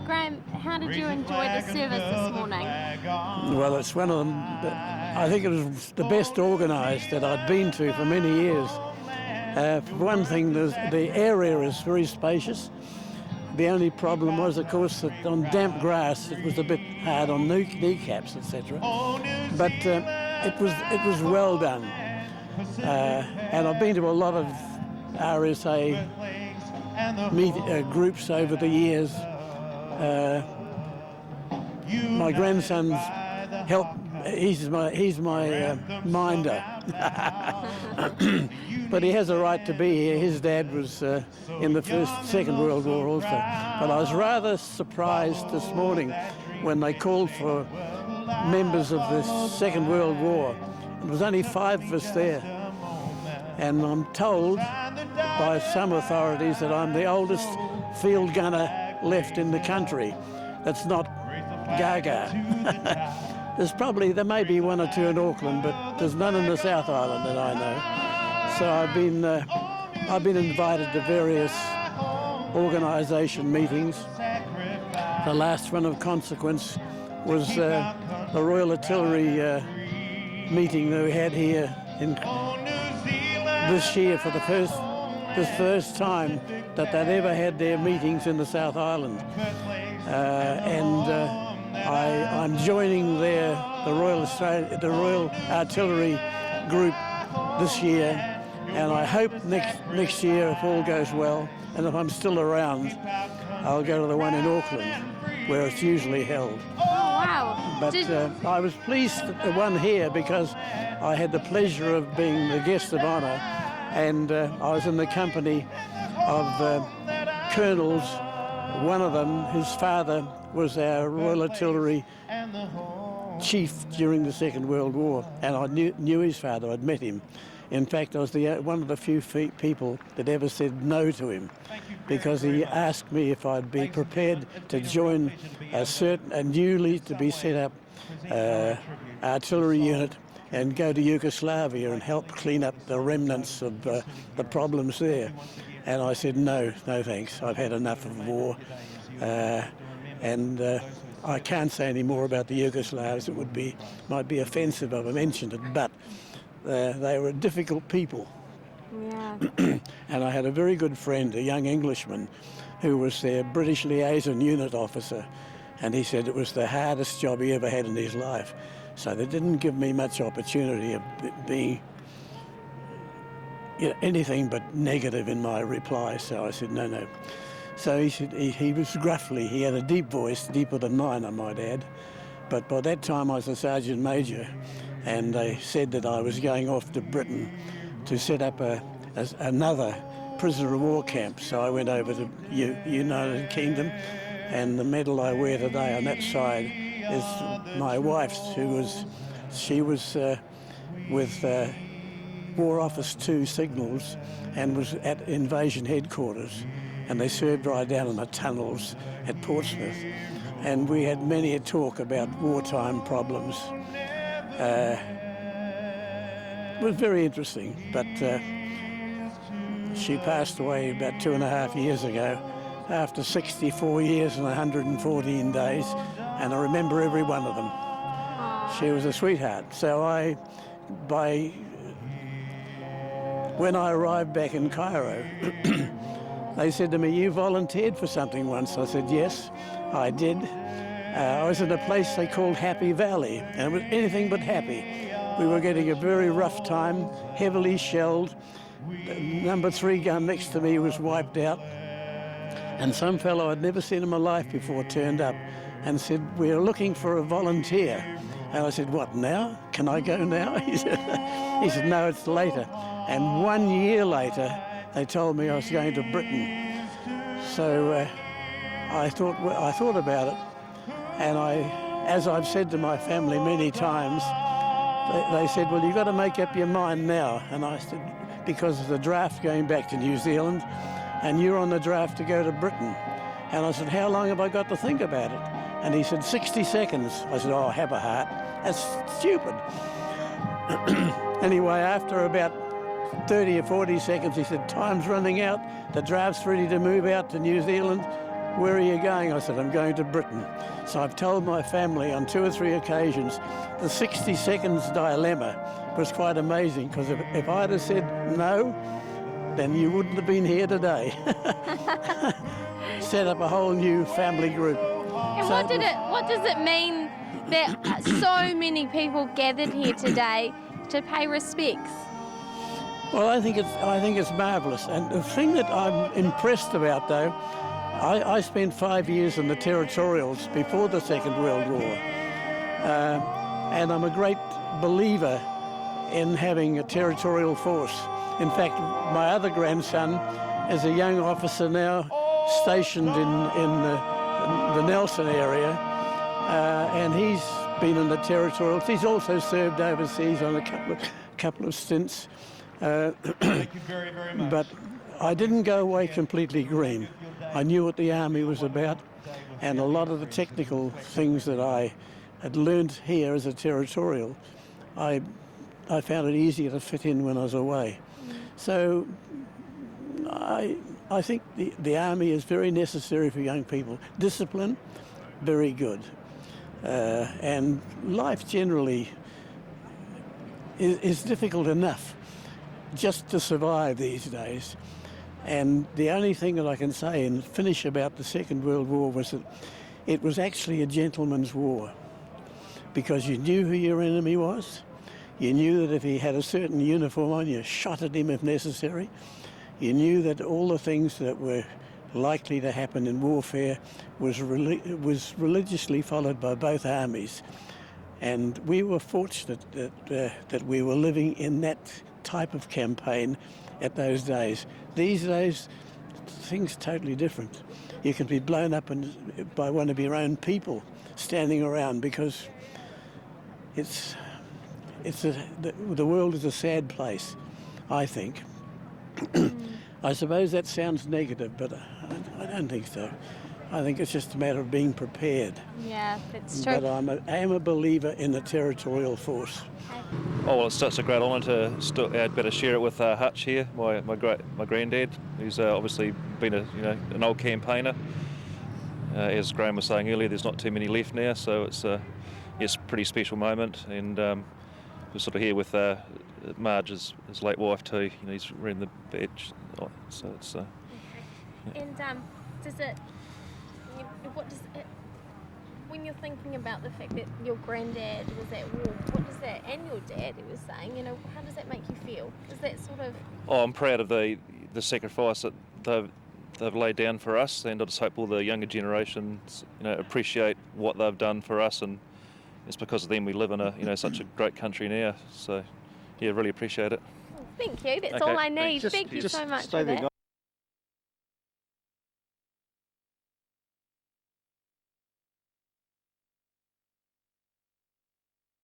Graeme, how did you enjoy the service this morning? Well, it's one of them. I think it was the best organised that I'd been to for many years. For one thing, the area is very spacious. The only problem was, of course, that on damp grass it was a bit hard on kneecaps, etc. But it was well done. And I've been to a lot of RSA groups over the years. My grandson's helped. He's my minder. But he has a right to be here. His dad was in the Second World War also. But I was rather surprised this morning when they called for members of the Second World War. There was only 5 of us there. And I'm told by some authorities that I'm the oldest field gunner left in the country. That's not Gaga. There may be 1 or 2 in Auckland, but there's none in the South Island that I know. So I've been invited to various organisation meetings. The last one of consequence was the Royal Artillery meeting that we had here this year for the first time that they'd ever had their meetings in the South Island. I'm joining the Royal Artillery group this year. And I hope next year, if all goes well, and if I'm still around, I'll go to the one in Auckland, where it's usually held. Oh, wow. But I was pleased at the one here because I had the pleasure of being the guest of honour, and I was in the company of colonels. One of them, his father, was our Royal Artillery chief during the Second World War, and I knew his father. I'd met him. In fact, I was one of the few people that ever said no to him, because he asked me if I'd be prepared to join a newly to be set up artillery unit and go to Yugoslavia and help clean up the remnants of the problems there. And I said, no thanks, I've had enough of war. I can't say any more about the Yugoslavs. It might be offensive if I mentioned it, but they were difficult people. Yeah. And I had a very good friend, a young Englishman, who was their British liaison unit officer, and he said it was the hardest job he ever had in his life. So they didn't give me much opportunity of being anything but negative in my reply, so I said no. So he said he was gruffly, he had a deep voice, deeper than mine I might add, but by that time I was a sergeant major, and they said that I was going off to Britain to set up another prisoner of war camp. So I went over to United Kingdom, and the medal I wear today on that side is my wife's, she was with War Office 2 signals and was at invasion headquarters, and they served right down in the tunnels at Portsmouth, and we had many a talk about wartime problems. It was very interesting, but she passed away about 2.5 years ago after 64 years and 114 days, and I remember every one of them. She was a sweetheart. So when I arrived back in Cairo, they said to me, you volunteered for something once. I said, yes, I did. I was in a place they called Happy Valley, and it was anything but happy. We were getting a very rough time, heavily shelled. The number 3 gun next to me was wiped out, and some fellow I'd never seen in my life before turned up and said, we're looking for a volunteer. And I said, what, now? Can I go now? He said, no, it's later. And 1 year later, they told me I was going to Britain. So I thought about it, and as I've said to my family many times, they said, well, you've got to make up your mind now. And I said, because of the draft going back to New Zealand, and you're on the draft to go to Britain. And I said, how long have I got to think about it? And he said, 60 seconds. I said, oh, have a heart. That's stupid. Anyway, after about 30 or 40 seconds, he said, time's running out. The draft's ready to move out to New Zealand. "Where are you going?" I said, "I'm going to Britain." So I've told my family on 2 or 3 occasions. The 60 seconds dilemma was quite amazing, because if I'd have said no, then you wouldn't have been here today. Set up a whole new family group. And So what does it mean that so many people gathered here today to pay respects? Well, I think it's marvellous. And the thing that I'm impressed about, though, I spent 5 years in the territorials before the Second World War, and I'm a great believer in having a territorial force. In fact, my other grandson is a young officer now stationed in the Nelson area, and he's been in the territorials. He's also served overseas on a couple of stints. Thank you very, very much. But I didn't go away completely green. I knew what the Army was about, and a lot of the technical things that I had learned here as a territorial, I found it easier to fit in when I was away. So I think the Army is very necessary for young people. Discipline, very good. And life generally is difficult enough just to survive these days. And the only thing that I can say and finish about the Second World War was that it was actually a gentleman's war, because you knew who your enemy was. You knew that if he had a certain uniform on, you shot at him if necessary. You knew that all the things that were likely to happen in warfare was religiously followed by both armies. And we were fortunate that we were living in that type of campaign at those days. These days, things totally different. You can be blown up by one of your own people standing around, because the world is a sad place, I think. I suppose that sounds negative, but I don't think so. I think it's just a matter of being prepared. Yeah, that's true. But I am a believer in the territorial force. Oh, well, it's such a great honour to be able to share it with Hutch here, my granddad, who's obviously been an old campaigner. As Graeme was saying earlier, there's not too many left now, so it's a pretty special moment. And we're sort of here with Marge, his late wife too. He's wearing the badge, so it's. Okay. Yeah. And when you're thinking about the fact that your granddad was at war, what does that, and your dad, he was saying, how does that make you feel? Is that sort of... Oh, I'm proud of the sacrifice that they've laid down for us, and I just hope all the younger generations, appreciate what they've done for us, and it's because of them we live in such a great country now. So, yeah, really appreciate it. Thank you. That's Okay, all I need. thanks. Thank you so much for that.